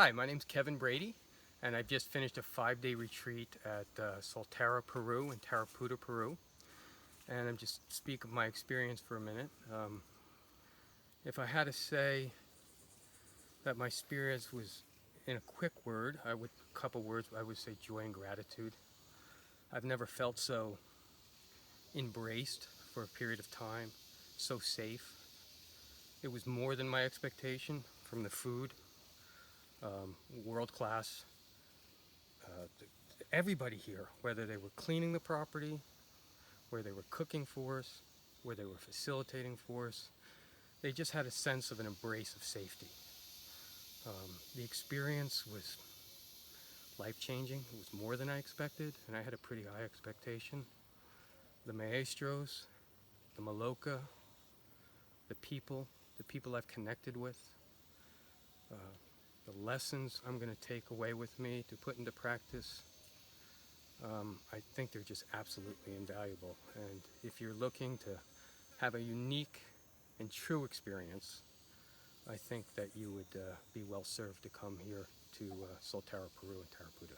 Hi, my name's Kevin Brady, and I've just finished a 5-day retreat at Soltara, Peru, in Taraputa, Peru. And I'm just speak of my experience for a minute. If I had to say that my experience was in a quick word, couple words, I would say joy and gratitude. I've never felt so embraced for a period of time, so safe. It was more than my expectation from the food, world class. Everybody here, whether they were cleaning the property, where they were cooking for us, where they were facilitating for us, they just had a sense of an embrace of safety. The experience was life-changing. It was more than I expected, and I had a pretty high expectation. The maestros, the maloca, the people I've connected with, uh, the lessons I'm going to take away with me to put into practice, I think they're just absolutely invaluable. And if you're looking to have a unique and true experience, I think that you would be well served to come here to Soltara, Peru, and Taraputa.